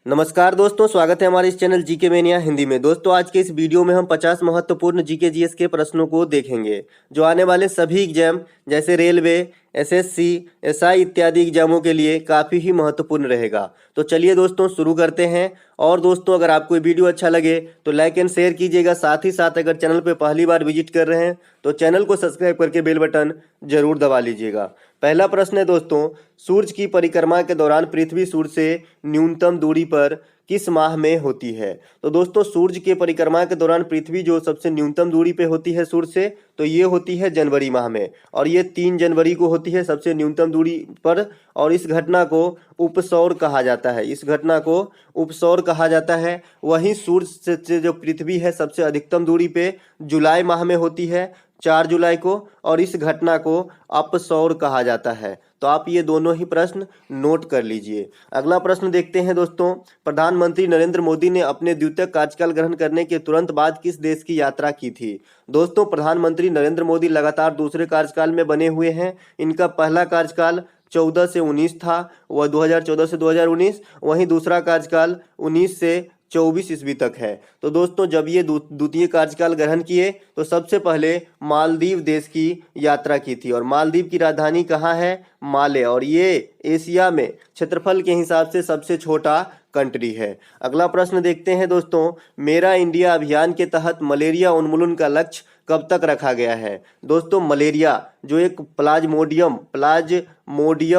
नमस्कार दोस्तों, स्वागत है हमारे इस चैनल जीके मेनिया हिंदी में। दोस्तों, आज के इस वीडियो में हम 50 महत्वपूर्ण जीके जीएस के प्रश्नों को देखेंगे जो आने वाले सभी एग्जाम जैसे रेलवे, एसएससी, एसआई इत्यादि एग्जामों के लिए काफ़ी ही महत्वपूर्ण रहेगा। तो चलिए दोस्तों शुरू करते हैं। और दोस्तों, अगर आपको ये वीडियो अच्छा लगे तो लाइक एंड शेयर कीजिएगा। साथ ही साथ अगर चैनल पर पहली बार विजिट कर रहे हैं तो चैनल को सब्सक्राइब करके बेल बटन जरूर दबा लीजिएगा। पहला प्रश्न है दोस्तों, सूर्य की परिक्रमा के दौरान पृथ्वी सूर्य से न्यूनतम दूरी पर किस माह में होती है? तो दोस्तों, सूर्य के परिक्रमा के दौरान पृथ्वी जो सबसे न्यूनतम दूरी पे होती है सूर्य से, तो ये होती है जनवरी माह में, और ये 3 जनवरी को होती है सबसे न्यूनतम दूरी पर। और इस घटना को उपसौर कहा जाता है। इस घटना को उपसौर कहा जाता है। वहीं सूर्य से जो पृथ्वी है सबसे अधिकतम दूरी पे जुलाई माह में होती है, 4 जुलाई को, और इस घटना को अपसौर कहा जाता है। तो आप ये दोनों ही प्रश्न नोट कर लीजिए। अगला प्रश्न देखते हैं दोस्तों, प्रधानमंत्री नरेंद्र मोदी ने अपने द्वितीय कार्यकाल ग्रहण करने के तुरंत बाद किस देश की यात्रा की थी? दोस्तों, प्रधानमंत्री नरेंद्र मोदी लगातार दूसरे कार्यकाल में बने हुए हैं। इनका पहला कार्यकाल 14 से 19 था, वह 2014 से 2019। वहीं दूसरा कार्यकाल 19 से 24 ईस्वी तक है। तो दोस्तों, जब ये द्वितीय कार्यकाल ग्रहण किए तो सबसे पहले मालदीव देश की यात्रा की थी। और मालदीव की राजधानी कहाँ है? माले। और ये एशिया में क्षेत्रफल के हिसाब से सबसे छोटा कंट्री है। अगला प्रश्न देखते हैं दोस्तों, मेरा इंडिया अभियान के तहत मलेरिया उन्मूलन का लक्ष्य कब तक रखा गया है? दोस्तों, मलेरिया जो एक प्लाज्मोडियम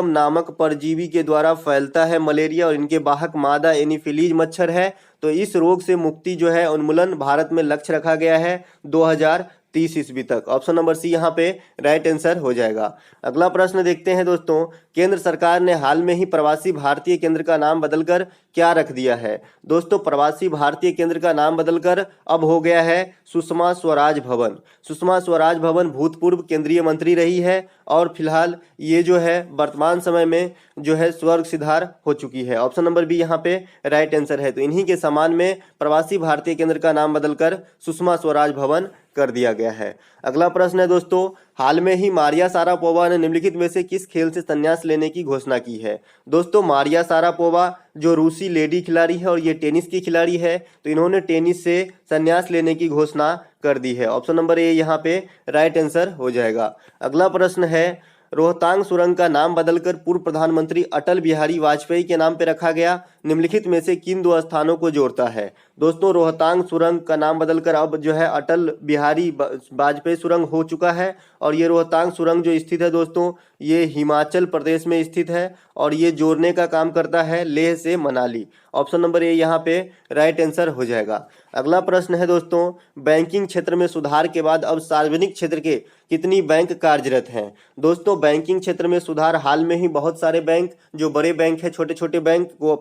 नामक परजीवी के द्वारा फैलता है मलेरिया, और इनके वाहक मादा एनीफिलीज मच्छर है। तो इस रोग से मुक्ति जो है उन्मूलन भारत में लक्ष्य रखा गया है 2030 ईस्वी तक। ऑप्शन नंबर सी यहाँ पे राइट आंसर हो जाएगा। अगला प्रश्न देखते हैं दोस्तों, केंद्र सरकार ने हाल में ही प्रवासी भारतीय केंद्र का नाम बदलकर क्या रख दिया है? दोस्तों, प्रवासी भारतीय केंद्र का नाम बदलकर अब हो गया है सुषमा स्वराज भवन। सुषमा स्वराज भवन भूतपूर्व केंद्रीय मंत्री रही है, और फिलहाल ये जो है वर्तमान समय में जो है स्वर्ग सिधार हो चुकी है। ऑप्शन नंबर बी यहाँ पे राइट आंसर है। तो इन्हीं के सम्मान में प्रवासी भारतीय केंद्र का नाम बदलकर सुषमा स्वराज भवन कर दिया गया है। अगला प्रश्न है दोस्तों, हाल में ही मारिया शारापोवा ने निम्नलिखित में से किस खेल से संन्यास लेने की घोषणा की है? दोस्तों, मारिया शारापोवा जो रूसी लेडी खिलाड़ी है और ये टेनिस की खिलाड़ी है, तो इन्होंने टेनिस से संन्यास लेने की घोषणा कर दी है। ऑप्शन नंबर ए यहाँ पे राइट आंसर हो जाएगा। अगला प्रश्न है, रोहतांग सुरंग का नाम बदलकर पूर्व प्रधानमंत्री अटल बिहारी वाजपेयी के नाम पर रखा गया, निम्नलिखित में से किन 2 स्थानों को जोड़ता है? दोस्तों, रोहतांग सुरंग का नाम बदलकर अब जो है अटल बिहारी वाजपेयी सुरंग हो चुका है। और ये रोहतांग सुरंग जो स्थित है दोस्तों, ये हिमाचल प्रदेश में स्थित है, और ये जोड़ने का काम करता है लेह से मनाली। ऑप्शन नंबर ए यहाँ पे राइट आंसर हो जाएगा। अगला प्रश्न है दोस्तों, बैंकिंग क्षेत्र में सुधार के बाद अब सार्वजनिक क्षेत्र के कितनी बैंक कार्यरत हैं? दोस्तों, बैंकिंग क्षेत्र में सुधार हाल में ही बहुत सारे बैंक जो बड़े बैंक है, छोटे छोटे बैंक को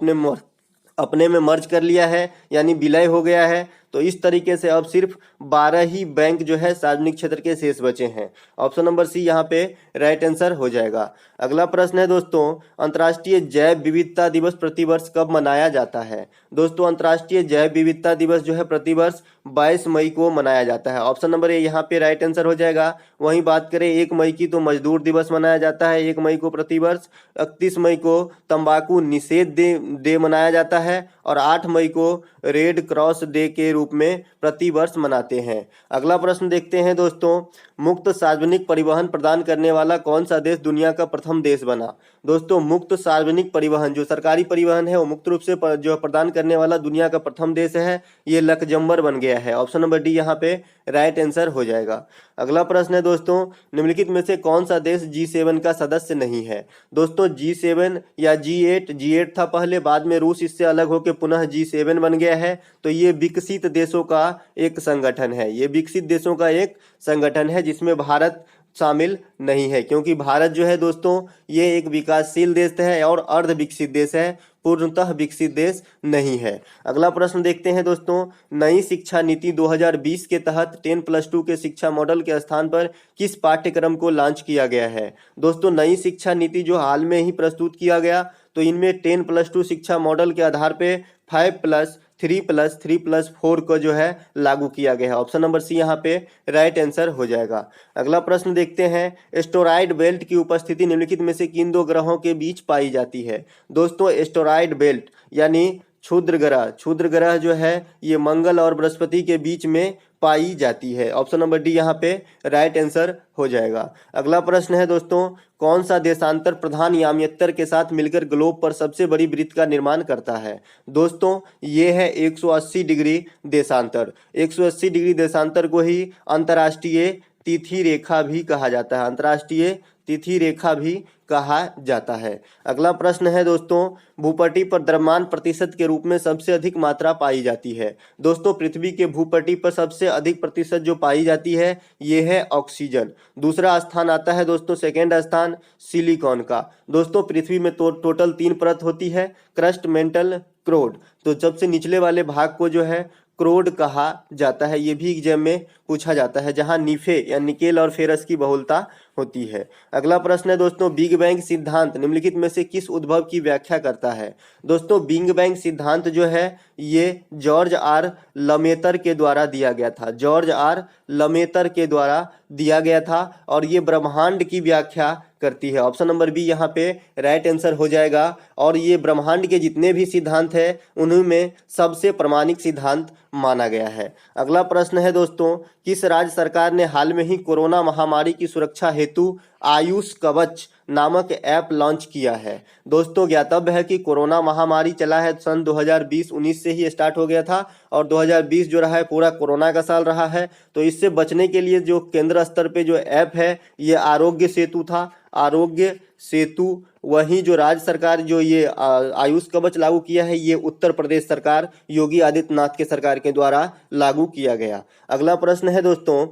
अपने में मर्ज कर लिया है, यानी विलय हो गया है। तो इस तरीके से अब सिर्फ 12 ही बैंक जो है सार्वजनिक क्षेत्र के शेष बचे हैं। ऑप्शन नंबर सी यहाँ पे राइट आंसर हो जाएगा। अगला प्रश्न है दोस्तों, अंतर्राष्ट्रीय जैव विविधता दिवस प्रतिवर्ष कब मनाया जाता है? दोस्तों, अंतर्राष्ट्रीय जैव विविधता दिवस जो है प्रतिवर्ष 22 मई को मनाया जाता है। ऑप्शन नंबर ए यहाँ पे राइट आंसर हो जाएगा। वहीं बात करें 1 मई की, तो मजदूर दिवस मनाया जाता है 1 मई को प्रतिवर्ष। 31 मई को तंबाकू निषेध डे मनाया जाता है, और 8 मई को रेड क्रॉस डे के रूप में प्रतिवर्ष मनाते हैं। अगला प्रश्न देखते हैं दोस्तों, मुक्त सार्वजनिक परिवहन प्रदान करने वाला कौन सा देश दुनिया का प्रथम देश बना? दोस्तों, मुक्त सार्वजनिक परिवहन जो सरकारी परिवहन है वो मुक्त रूप से जो प्रदान करने वाला दुनिया का प्रथम देश है, ये लक्जमबर्ग बन गया है। ऑप्शन नंबर डी यहाँ पे राइट आंसर हो जाएगा। अगला प्रश्न है दोस्तों, निम्नलिखित में से कौन सा देश G7 का सदस्य नहीं है? दोस्तों, G7 या G8 था पहले, बाद में रूस इससे अलग होकर पुनः G7 बन गया है। तो ये विकसित देशों का एक संगठन है। ये विकसित देशों का एक संगठन है जिसमें भारत शामिल नहीं है, क्योंकि भारत जो है दोस्तों ये एक विकासशील देश है और अर्ध विकसित देश है, पूर्णतः विकसित देश नहीं है। अगला प्रश्न देखते हैं दोस्तों, नई शिक्षा नीति 2020 के तहत 10+2 के शिक्षा मॉडल के स्थान पर किस पाठ्यक्रम को लॉन्च किया गया है? दोस्तों, नई शिक्षा नीति जो हाल में ही प्रस्तुत किया गया, तो इनमें 10+2 शिक्षा मॉडल के आधार पे 5+3+3+4 को जो है लागू किया गया है। ऑप्शन नंबर सी यहाँ पे राइट आंसर हो जाएगा। अगला प्रश्न देखते हैं, एस्टेरॉयड बेल्ट की उपस्थिति निम्नलिखित में से किन 2 ग्रहों के बीच पाई जाती है? दोस्तों, एस्टेरॉयड बेल्ट यानी क्षुद्र ग्रह जो है ये मंगल और बृहस्पति के बीच में पाई जाती है। ऑप्शन नंबर डी यहाँ पे राइट आंसर हो जाएगा। अगला प्रश्न है दोस्तों, कौन सा देशांतर प्रधान याम्यत्तर के साथ मिलकर ग्लोब पर सबसे बड़ी वृत्त का निर्माण करता है? दोस्तों ये है 180 डिग्री देशांतर। 180 डिग्री देशांतर को ही अंतर्राष्ट्रीय तिथि रेखा भी कहा जाता है, अंतर्राष्ट्रीय तिथि रेखा भी कहा जाता है। अगला प्रश्न है दोस्तों, भूपटल पर द्रव्यमान प्रतिशत के रूप में सबसे अधिक मात्रा पाई जाती है? दोस्तों पृथ्वी के भूपटल पर सबसे अधिक प्रतिशत जो पाई जाती है ये है ऑक्सीजन। दूसरा स्थान आता है दोस्तों, सेकेंड स्थान सिलिकॉन का। दोस्तों पृथ्वी में टोटल 3 परत होती है, क्रस्ट, मेंटल, क्रोड। तो सबसे निचले वाले भाग को जो है क्रोड कहा जाता है, ये भी एग्जाम में पूछा जाता है, जहां निफे या निकेल और फेरस की बहुलता होती है। अगला प्रश्न है दोस्तों, बिग बैंग सिद्धांत निम्नलिखित में से किस उद्भव की व्याख्या करता है? दोस्तों बिग बैंग सिद्धांत जो है ये जॉर्ज आर लमेतर के द्वारा दिया गया था, जॉर्ज आर लमेतर के द्वारा दिया गया था और ये ब्रह्मांड की व्याख्या करती है। ऑप्शन नंबर बी यहाँ पे राइट आंसर हो जाएगा। और ये ब्रह्मांड के जितने भी सिद्धांत है उनमें सबसे प्रमाणिक सिद्धांत माना गया है। अगला प्रश्न है दोस्तों, किस राज्य सरकार ने हाल में ही कोरोना महामारी की सुरक्षा हेतु आयुष कवच नामक ऐप लॉन्च किया है? दोस्तों ज्ञातव्य है कि कोरोना महामारी चला है सन 2020-19 से ही स्टार्ट हो गया था और 2020 जो रहा है पूरा कोरोना का साल रहा है। तो इससे बचने के लिए जो केंद्र स्तर पे जो ऐप है ये आरोग्य सेतु था, आरोग्य सेतु। वहीं जो राज्य सरकार जो ये आयुष कवच लागू किया है ये उत्तर प्रदेश सरकार योगी आदित्यनाथ के सरकार के द्वारा लागू किया गया। अगला प्रश्न है दोस्तों,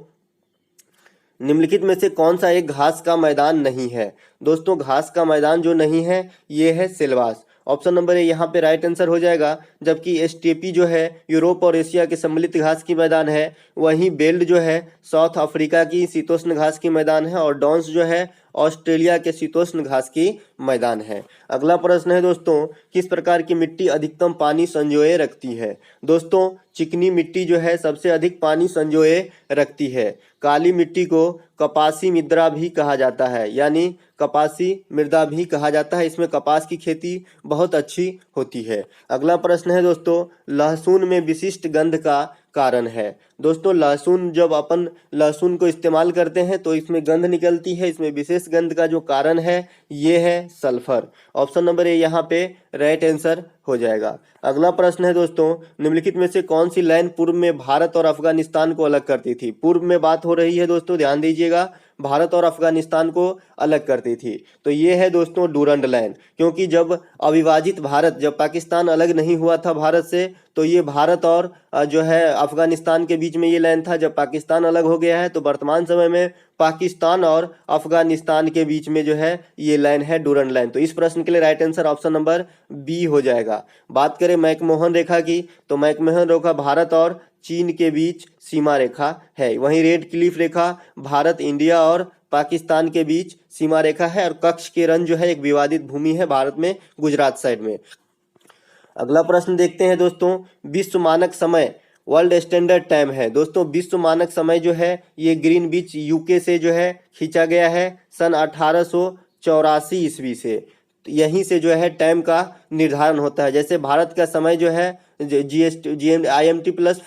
निम्नलिखित में से कौन सा एक घास का मैदान नहीं है? दोस्तों घास का मैदान जो नहीं है ये है सिलवास। ऑप्शन नंबर ए यहाँ पे राइट आंसर हो जाएगा। जबकि एस्टेपी जो है यूरोप और एशिया के सम्मिलित घास की मैदान है, वहीं बेल्ट जो है साउथ अफ्रीका की शीतोष्ण घास की मैदान है और डॉन्स जो है ऑस्ट्रेलिया के शीतोष्ण घास की मैदान है। अगला प्रश्न है दोस्तों, किस प्रकार की मिट्टी अधिकतम पानी संजोए रखती है? दोस्तों चिकनी मिट्टी जो है सबसे अधिक पानी संजोए रखती है। काली मिट्टी को कपासी मृदा भी कहा जाता है, यानी कपासी मृदा भी कहा जाता है। इसमें कपास की खेती बहुत अच्छी होती है। अगला प्रश्न है दोस्तों, लहसुन में विशिष्ट गंध का कारण है? दोस्तों लहसुन जब अपन लहसुन को इस्तेमाल करते हैं तो इसमें गंध निकलती है, इसमें विशेष गंध का जो कारण है ये है सल्फर। ऑप्शन नंबर ए यहाँ पे राइट आंसर हो जाएगा। अगला प्रश्न है दोस्तों, निम्नलिखित में से कौन सी लाइन पूर्व में भारत और अफगानिस्तान को अलग करती थी? पूर्व में बात हो रही है दोस्तों, ध्यान दीजिएगा, भारत और अफगानिस्तान को अलग करती थी। तो ये है दोस्तों डूरंड लाइन, क्योंकि जब अविभाजित भारत, जब पाकिस्तान अलग नहीं हुआ था भारत से, तो ये भारत और जो है अफगानिस्तान के बीच में ये लाइन था। जब पाकिस्तान अलग हो गया है तो वर्तमान समय में पाकिस्तान और अफगानिस्तान के बीच में जो है ये लाइन है डूरंड लाइन। तो इस प्रश्न के लिए right answer option number B हो जाएगा। बात करें मैकमोहन रेखा की, तो मैकमोहन रेखा भारत और चीन के बीच सीमा रेखा है। वहीं रेड क्लिफ रेखा भारत, इंडिया और पाकिस्तान के बीच सीमा रेखा है। और कच्छ के रण जो है एक विवादित भूमि है भारत में, गुजरात साइड में। अगला प्रश्न देखते हैं दोस्तों, विश्व मानक समय वर्ल्ड स्टैंडर्ड टाइम है। दोस्तों विश्व मानक समय जो है ये ग्रीनविच यूके से जो है खींचा गया है सन 1884 ईस्वी से। यहीं से जो है टाइम का निर्धारण होता है। जैसे भारत का समय जो है IMT प्लस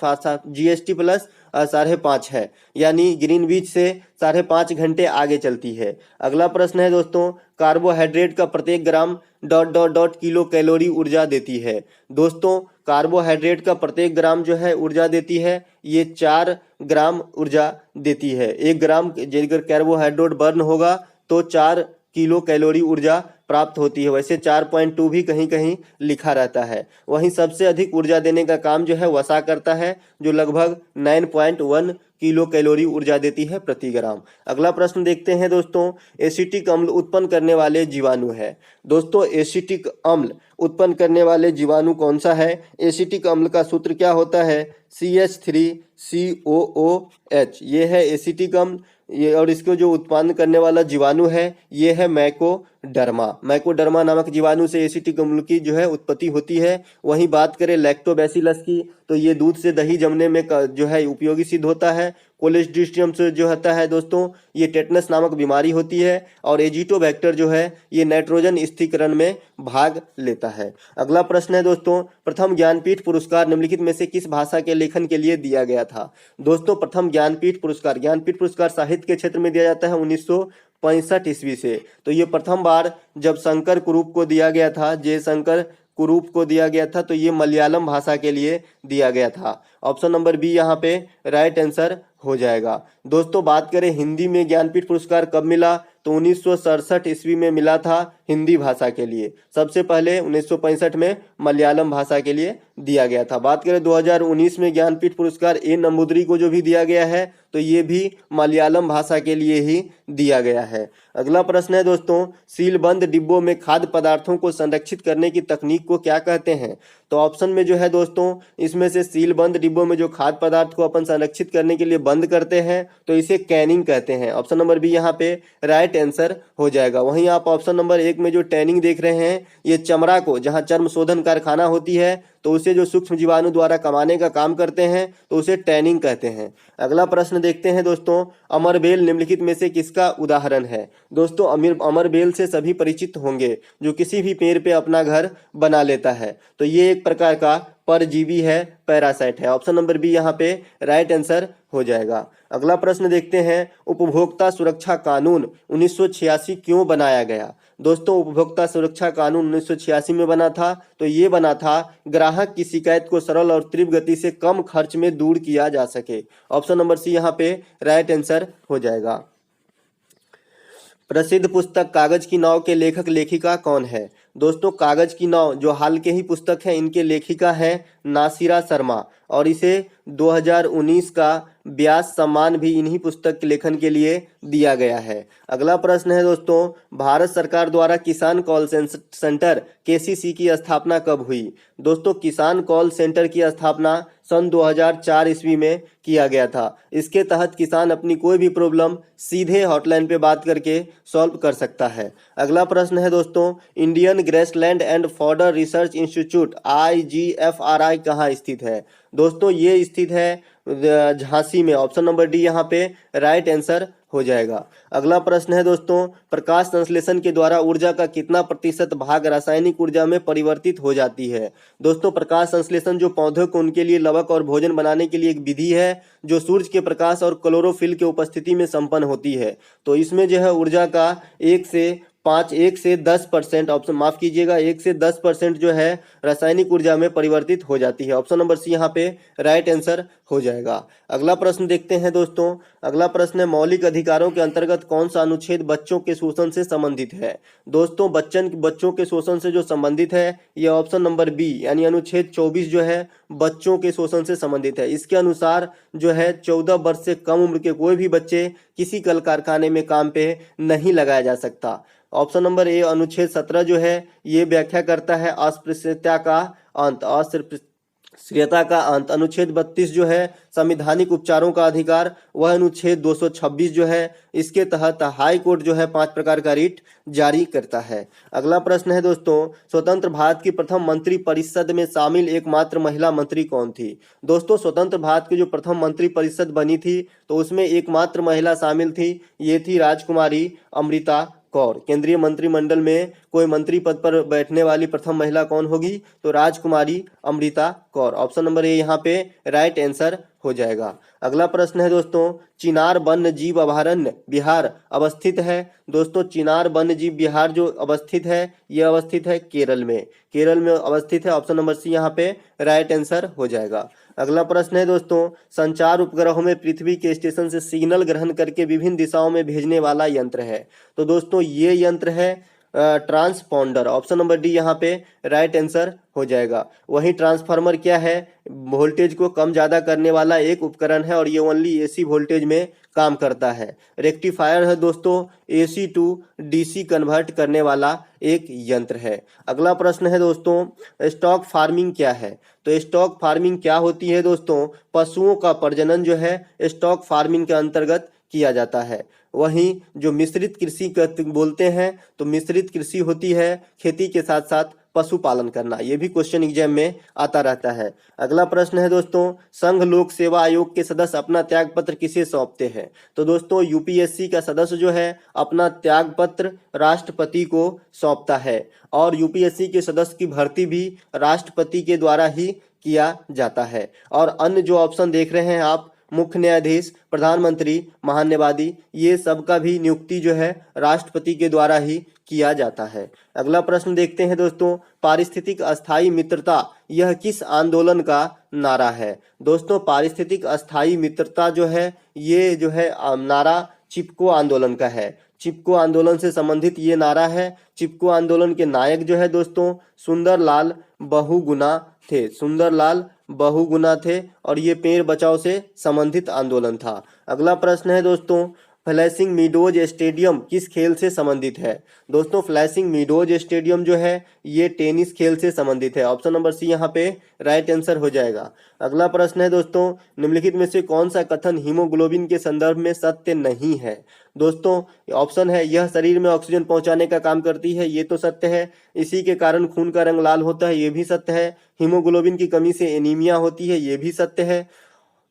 GST प्लस 5.5 है, यानी ग्रीनविच से 5.5 घंटे आगे चलती है। अगला प्रश्न है दोस्तों, कार्बोहाइड्रेट का प्रत्येक ग्राम ... किलो कैलोरी ऊर्जा देती है। दोस्तों कार्बोहाइड्रेट का प्रत्येक ग्राम जो है ऊर्जा देती है ये 4 ग्राम ऊर्जा देती है। 1 ग्राम अगर कार्बोहाइड्रेट बर्न होगा तो 4 किलो कैलोरी ऊर्जा प्राप्त होती है। वैसे 4.2 भी कहीं कहीं लिखा रहता है। वहीं सबसे अधिक ऊर्जा देने का काम जो है वसा करता है, जो लगभग 9.1 किलो कैलोरी ऊर्जा देती है प्रति ग्राम। अगला प्रश्न देखते हैं दोस्तों, एसिटिक अम्ल उत्पन्न करने वाले जीवाणु है। दोस्तों एसिटिक अम्ल उत्पन्न करने वाले जीवाणु कौन सा है? एसिटिक अम्ल का सूत्र क्या होता है? CH3COOH, ये है एसिटिक अम्ल। ये और इसको जो उत्पन्न करने वाला जीवाणु है ये है मैकोडर्मा नामक जीवाणु से एसिटिक अम्ल की जो है उत्पत्ति होती है। वहीं बात करें लैक्टोबैसिलस की, तो ये दूध से दही जमने में जो है उपयोगी सिद्ध होता है। कोलेस्ट्रीडियम से जो होता है दोस्तों, ये टेटनस नामक बीमारी होती है। और एजिटोबैक्टर जो है ये नाइट्रोजन स्थिरीकरण में भाग लेता है। अगला प्रश्न है दोस्तों, प्रथम ज्ञानपीठ पुरस्कार निम्नलिखित में से किस भाषा के लेखन के लिए दिया गया था? दोस्तों प्रथम ज्ञानपीठ पुरस्कार साहित्य के क्षेत्र में दिया जाता है 1965 ईस्वी से। तो ये प्रथम बार जब शंकर कुरूप को दिया गया था, जयशंकर कुरूप को दिया गया था, तो ये मलयालम भाषा के लिए दिया गया था। ऑप्शन नंबर बी यहाँ पे राइट आंसर हो जाएगा। दोस्तों बात करें हिंदी में ज्ञानपीठ पुरस्कार कब मिला, तो 1967 ईस्वी में मिला था हिंदी भाषा के लिए। सबसे पहले 1965 में मलयालम भाषा के लिए दिया गया था। बात करें 2019 में ज्ञानपीठ पुरस्कार ए नंबूदरी को जो भी दिया गया है, तो ये भी मलयालम भाषा के लिए ही दिया गया है। अगला प्रश्न है दोस्तों, सीलबंद डिब्बों में खाद्य पदार्थों को संरक्षित करने की तकनीक को क्या कहते हैं? तो ऑप्शन में जो है दोस्तों, इसमें से सीलबंद डिब्बों में जो खाद्य पदार्थ को अपन संरक्षित करने के लिए बंद करते हैं, तो इसे कैनिंग कहते हैं। ऑप्शन नंबर बी यहाँ पे राइट आंसर हो जाएगा। वहीं आप ऑप्शन नंबर 1 में जो टैनिंग देख रहे हैं, ये चमड़ा को, जहां चर्म शोधन कारखाना होती है, तो उसे जो सूक्ष्म जीवाणु द्वारा कमाने का काम करते हैं, तो उसे टैनिंग कहते हैं। अगला प्रश्न देखते हैं दोस्तों, अमरबेल निम्नलिखित में से किसका उदाहरण है? दोस्तों अमरबेल से सभी परिचित होंगे, जो किसी भी पेड़ पे अपना घर बना लेता है। तो ये एक प्रकार का परजीवी है, पैरासाइट है। ऑप्शन नंबर बी यहाँ पे राइट आंसर हो जाएगा। अगला प्रश्न देखते हैं, उपभोक्ता सुरक्षा कानून 1986 क्यों बनाया गया? दोस्तों उपभोक्ता सुरक्षा कानून 1986 में बना था, तो ये बना था ग्राहक की शिकायत को सरल और तीव्र गति से कम खर्च में दूर किया जा सके। ऑप्शन नंबर सी यहाँ पे राइट आंसर हो जाएगा। प्रसिद्ध पुस्तक कागज की नाव के लेखक लेखिका कौन है? दोस्तों कागज की नाव जो हाल के ही पुस्तक है, इनके लेखिका है नासिरा शर्मा, और इसे 2019 का व्यास सम्मान भी इन्हीं पुस्तक के लेखन के लिए दिया गया है। अगला प्रश्न है दोस्तों, भारत सरकार द्वारा किसान कॉल सेंटर केसीसी की स्थापना कब हुई? दोस्तों किसान कॉल सेंटर की स्थापना सन 2004 ईस्वी में किया गया था। इसके तहत किसान अपनी कोई भी प्रॉब्लम सीधे हॉटलाइन पे बात करके सॉल्व कर सकता है। अगला प्रश्न है दोस्तों, Indian grassland and fodder research institute IGFRI कहाँ स्थित है? दोस्तों ये स्थित है झांसी में। ऑप्शन नंबर डी यहाँ पे राइट आंसर हो जाएगा। अगला प्रश्न है दोस्तों, प्रकाश संश्लेषण के द्वारा ऊर्जा का कितना प्रतिशत भाग रासायनिक ऊर्जा में परिवर्तित हो जाती है? दोस्तों प्रकाश संश्लेषण जो पौधों को उनके लिए लवक और भोजन बनाने के लिए एक विधि है, जो सूरज के प्रकाश और क्लोरोफिल के उपस्थिति में संपन्न होती है। तो इसमें जो है ऊर्जा का 1 से 10%, ऑप्शन माफ कीजिएगा, 1 से 10% जो है रासायनिक ऊर्जा में परिवर्तित हो जाती है। ऑप्शन नंबर सी यहाँ पे राइट आंसर हो जाएगा। अगला प्रश्न देखते हैं दोस्तों, अगला प्रश्न है, मौलिक अधिकारों के अंतर्गत कौन सा अनुच्छेद बच्चों के शोषण से संबंधित है? दोस्तों बच्चों के शोषण से जो संबंधित है, ये ऑप्शन नंबर बी यानी अनुच्छेद 24 जो है बच्चों के शोषण से संबंधित है। इसके अनुसार जो है 14 वर्ष से कम उम्र के कोई भी बच्चे किसी कल कारखाने में काम पे नहीं लगाया जा सकता। ऑप्शन नंबर ए अनुच्छेद 17 जो है ये व्याख्या करता है अस्पृश्यता का अंत। अनुच्छेद 32 जो है संवैधानिक उपचारों का अधिकार, वह अनुच्छेद 226 जो है इसके तहत हाई कोर्ट जो है 5 प्रकार का रिट जारी करता है। अगला प्रश्न है दोस्तों, स्वतंत्र भारत की प्रथम मंत्री परिषद में शामिल एकमात्र महिला मंत्री कौन थी? दोस्तों स्वतंत्र भारत की जो प्रथम मंत्री परिषद बनी थी, तो उसमें एकमात्र महिला शामिल थी, ये थी राजकुमारी अमृता कौर। केंद्रीय मंत्रिमंडल में कोई मंत्री पद पर बैठने वाली प्रथम महिला कौन होगी? तो राजकुमारी Amrita Kaur. Option number A यहाँ पे राइट आंसर हो जाएगा। अगला प्रश्न है दोस्तों, चिनार वन्य जीव अभयारण्य बिहार अवस्थित है? दोस्तों चिनार वन्य जीव बिहार जो अवस्थित है, यह अवस्थित है केरल में अवस्थित है। ऑप्शन नंबर सी यहाँ पे राइट आंसर हो जाएगा। अगला प्रश्न है दोस्तों, संचार उपग्रहों में पृथ्वी के स्टेशन से सिग्नल ग्रहण करके विभिन्न दिशाओं में भेजने वाला यंत्र है? तो दोस्तों ये यंत्र है ट्रांसपॉन्डर। ऑप्शन नंबर डी यहाँ पे राइट आंसर हो जाएगा। वहीं ट्रांसफार्मर क्या है? वोल्टेज को कम ज्यादा करने वाला एक उपकरण है, और ये ओनली AC वोल्टेज में काम करता है। रेक्टिफायर है दोस्तों AC टू DC कन्वर्ट करने वाला एक यंत्र है। अगला प्रश्न है दोस्तों, स्टॉक फार्मिंग क्या है? तो स्टॉक फार्मिंग क्या होती है दोस्तों? पशुओं का प्रजनन जो है स्टॉक फार्मिंग के अंतर्गत किया जाता है। वहीं जो मिश्रित कृषि बोलते हैं तो मिश्रित कृषि होती है खेती के साथ साथ पशुपालन करना। ये भी क्वेश्चन एग्जाम में आता रहता है। अगला प्रश्न है दोस्तों, संघ लोक सेवा आयोग के सदस्य अपना त्याग पत्र किसे सौंपते हैं? तो दोस्तों यूपीएससी का सदस्य जो है अपना त्याग पत्र राष्ट्रपति को सौंपता है और यूपीएससी के सदस्य की भर्ती भी राष्ट्रपति के द्वारा ही किया जाता है। और अन्य जो ऑप्शन देख रहे हैं आप, मुख्य न्यायाधीश, प्रधानमंत्री, महान्यायवादी, ये सब का भी नियुक्ति जो है राष्ट्रपति के द्वारा ही किया जाता है। अगला प्रश्न देखते हैं दोस्तों, पारिस्थितिक अस्थायी मित्रता यह किस आंदोलन का नारा है? दोस्तों पारिस्थितिक अस्थायी मित्रता जो है ये जो है नारा चिपको आंदोलन का है। चिपको आंदोलन से संबंधित ये नारा है। चिपको आंदोलन के नायक जो है दोस्तों सुंदरलाल बहुगुणा थे। सुंदरलाल बहुगुणा थे और ये पेड़ बचाओ से संबंधित आंदोलन था। अगला प्रश्न है दोस्तों, फ्लैशिंग मीडोज स्टेडियम किस खेल से संबंधित है? दोस्तों फ्लैशिंग मीडोज स्टेडियम जो है ये टेनिस खेल से संबंधित है। ऑप्शन नंबर सी यहाँ पे राइट आंसर हो जाएगा। अगला प्रश्न है दोस्तों, निम्नलिखित में से कौन सा कथन हीमोग्लोबिन के संदर्भ में सत्य नहीं है? दोस्तों ऑप्शन है, यह शरीर में ऑक्सीजन पहुंचाने का काम करती है, ये तो सत्य है। इसी के कारण खून का रंग लाल होता है, ये भी सत्य है। हीमोग्लोबिन की कमी से एनीमिया होती है, ये भी सत्य है।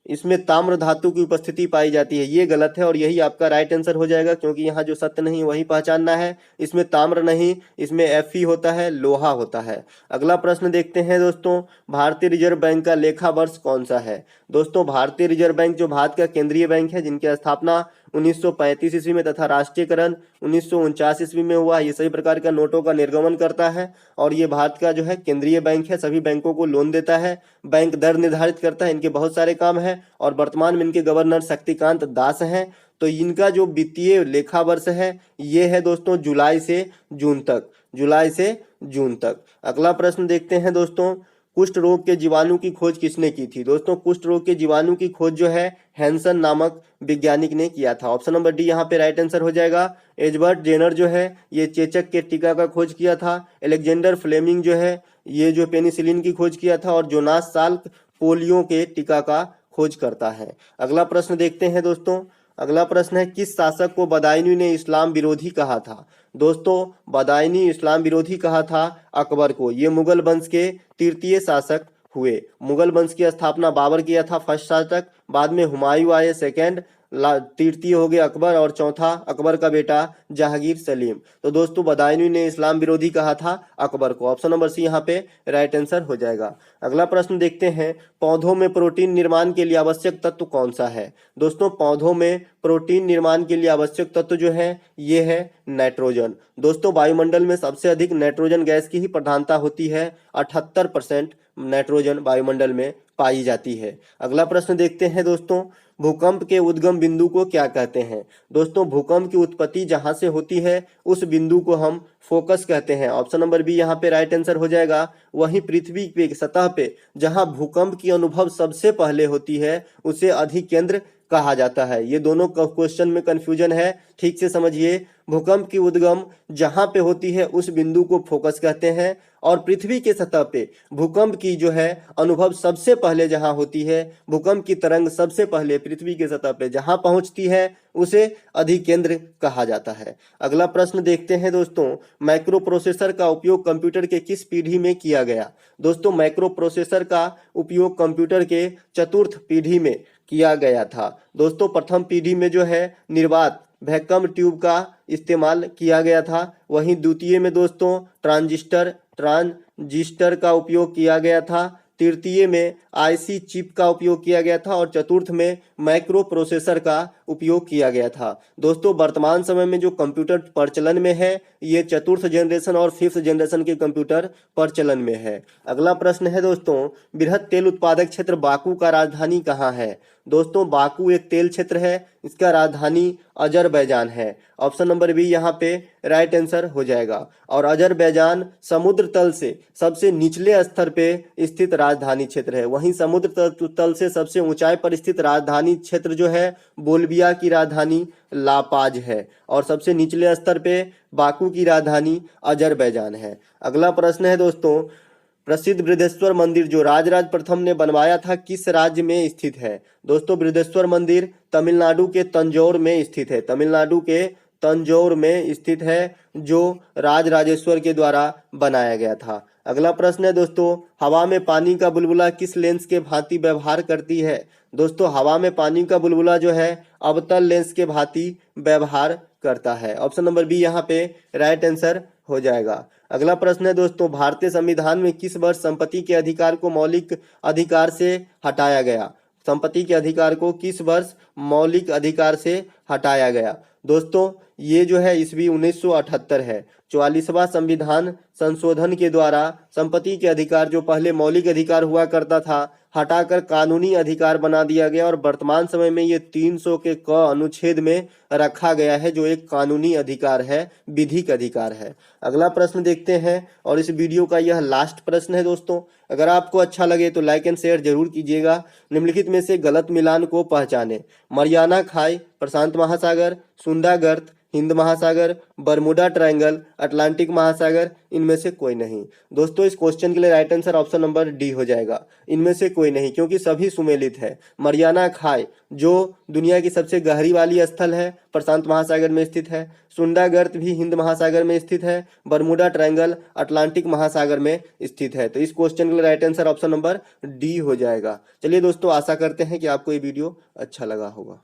इसमें ताम्र धातु की उपस्थिति पाई जाती है, ये गलत है और यही आपका राइट आंसर हो जाएगा, क्योंकि यहाँ जो सत्य नहीं वही पहचानना है। इसमें ताम्र नहीं, इसमें Fe होता है, लोहा होता है। अगला प्रश्न देखते हैं दोस्तों, भारतीय रिजर्व बैंक का लेखा वर्ष कौन सा है? दोस्तों भारतीय रिजर्व बैंक जो भारत का केंद्रीय बैंक है, जिनकी स्थापना 1935 ईस्वी में तथा राष्ट्रीयकरण 1949 ईस्वी में हुआ। ये सभी प्रकार का नोटों का निर्गमन करता है और ये भारत का जो है केंद्रीय बैंक है, सभी बैंकों को लोन देता है, बैंक दर निर्धारित करता है, इनके बहुत सारे काम हैं और वर्तमान में इनके गवर्नर शक्तिकांत दास हैं। तो इनका जो वित्तीय लेखा वर्ष है ये है दोस्तों जुलाई से जून तक, जुलाई से जून तक। अगला प्रश्न देखते हैं दोस्तों, कुष्ठ रोग के जीवाणु की खोज किसने की थी? दोस्तों कुष्ठ रोग के जीवाणु की खोज जो है हैंसन नामक वैज्ञानिक ने किया था। ऑप्शन नंबर डी यहाँ पे राइट आंसर हो जाएगा। एडवर्ड जेनर जो है ये चेचक के टीका का खोज किया था। अलेक्जेंडर फ्लेमिंग जो है ये जो पेनिसिलिन की खोज किया था और जोनास साल्क पोलियो के टीका का खोज करता है। अगला प्रश्न देखते हैं दोस्तों, अगला प्रश्न है, किस शासक को बदायूं ने इस्लाम विरोधी कहा था? दोस्तों बदायूं इस्लाम विरोधी कहा था अकबर को। ये मुगल वंश के तृतीय शासक हुए। मुगल वंश की स्थापना बाबर किया था फर्स्ट शासक, बाद में हुमायूं आए सेकंड, तृतीय हो गया अकबर और चौथा अकबर का बेटा जहांगीर सलीम। तो दोस्तों बदायूं ने इस्लाम विरोधी कहा था अकबर को। ऑप्शन नंबर सी यहाँ पे राइट आंसर हो जाएगा। अगला प्रश्न देखते हैं, पौधों में प्रोटीन निर्माण के लिए आवश्यक तत्व कौन सा है? दोस्तों पौधों में प्रोटीन निर्माण के लिए आवश्यक तत्व जो है ये है नाइट्रोजन। दोस्तों वायुमंडल में सबसे अधिक नाइट्रोजन गैस की ही प्रधानता होती है, 78% नाइट्रोजन वायुमंडल में पाई जाती है। अगला प्रश्न देखते हैं दोस्तों, भूकंप के उद्गम बिंदु को क्या कहते हैं? दोस्तों भूकंप की उत्पत्ति जहां से होती है उस बिंदु को हम फोकस कहते हैं। ऑप्शन नंबर बी यहाँ पे राइट आंसर हो जाएगा। वहीं पृथ्वी पे सतह पे जहां भूकंप की अनुभव सबसे पहले होती है उसे अधिकेंद्र कहा जाता है। ये दोनों क्वेश्चन में कंफ्यूजन है, ठीक से समझिए। भूकंप की उद्गम जहां पे होती है उस बिंदु को फोकस कहते हैं और पृथ्वी के सतह पे भूकंप की जो है अनुभव सबसे पहले जहां होती है, भूकंप की तरंग सबसे पहले पृथ्वी के सतह पे जहां पहुंचती है उसे अधिकेंद्र कहा जाता है। अगला प्रश्न देखते हैं दोस्तों, माइक्रो प्रोसेसर का उपयोग कंप्यूटर के किस पीढ़ी में किया गया? दोस्तों माइक्रो प्रोसेसर का उपयोग कंप्यूटर के चतुर्थ पीढ़ी में किया गया था। दोस्तों प्रथम पीढ़ी में जो है निर्वात वैक्यूम ट्यूब का इस्तेमाल किया गया था। वहीं द्वितीय में दोस्तों ट्रांजिस्टर का उपयोग किया गया था। तृतीय में आईसी चिप का उपयोग किया गया था और चतुर्थ में माइक्रो प्रोसेसर का उपयोग किया गया था। दोस्तों वर्तमान समय में जो कंप्यूटर प्रचलन में है ये चतुर्थ जनरेशन और फिफ्थ जनरेशन के कंप्यूटर प्रचलन में है। अगला प्रश्न है दोस्तों, बृहद तेल उत्पादक क्षेत्र बाकू का राजधानी कहाँ है? दोस्तों बाकू एक तेल क्षेत्र है, इसका राजधानी अजरबैजान है। ऑप्शन नंबर बी यहाँ पे राइट आंसर हो जाएगा। और अजरबैजान समुद्र तल से सबसे निचले स्तर पे स्थित राजधानी क्षेत्र है। वहीं समुद्र तल से सबसे ऊंचाई पर स्थित राजधानी क्षेत्र जो है बोल्विया की राजधानी लापाज है और सबसे निचले स्तर पे बाकू की राजधानी अजरबैजान है। अगला प्रश्न है दोस्तों, प्रसिद्ध बृहदेश्वर मंदिर जो राजराज प्रथम ने बनवाया था किस राज्य में स्थित है? दोस्तों बृहदेश्वर मंदिर तमिलनाडु के तंजौर में स्थित है। तमिलनाडु के तंजौर में स्थित है, जो राजराजेश्वर के द्वारा बनाया गया था। अगला प्रश्न है दोस्तों, हवा में पानी का बुलबुला किस लेंस के भांति व्यवहार करती है? दोस्तों, हवा में पानी का बुलबुला जो है अवतल लेंस के भांति व्यवहार करता है। ऑप्शन नंबर बी यहाँ पे राइट आंसर हो जाएगा। अगला प्रश्न है दोस्तों, भारतीय संविधान में किस वर्ष संपत्ति के अधिकार को मौलिक अधिकार से हटाया गया? संपत्ति के अधिकार को किस वर्ष मौलिक अधिकार से हटाया गया? दोस्तों, ये जो है ईस्वी 1978 है। 44वां संविधान संशोधन के द्वारा संपत्ति के अधिकार, जो पहले मौलिक अधिकार हुआ करता था, हटाकर कानूनी अधिकार बना दिया गया और वर्तमान समय में ये 300 के क अनुच्छेद में रखा गया है, जो एक कानूनी अधिकार है, विधिक अधिकार है। अगला प्रश्न देखते हैं और इस वीडियो का यह लास्ट प्रश्न है दोस्तों। अगर आपको अच्छा लगे तो लाइक एंड शेयर जरूर कीजिएगा। निम्नलिखित में से गलत मिलान को पहचाने। मरियाना खाई, प्रशांत महासागर, सुंदा गर्त, हिंद महासागर, बरमुडा ट्रायंगल, अटलांटिक महासागर, इनमें से कोई नहीं। दोस्तों, इस क्वेश्चन के लिए right answer option number D हो जाएगा, इनमें से कोई नहीं, क्योंकि सभी सुमेलित है। मरियाना खाई जो दुनिया की सबसे गहरी वाली स्थल है, प्रशांत महासागर में स्थित है। सुंदा गर्त भी हिंद महासागर में स्थित है। बरमुडा ट्रायंगल अटलांटिक महासागर में स्थित है। तो इस क्वेश्चन के लिए right answer option number D हो जाएगा। चलिए दोस्तों, आशा करते हैं कि आपको ये वीडियो अच्छा लगा होगा।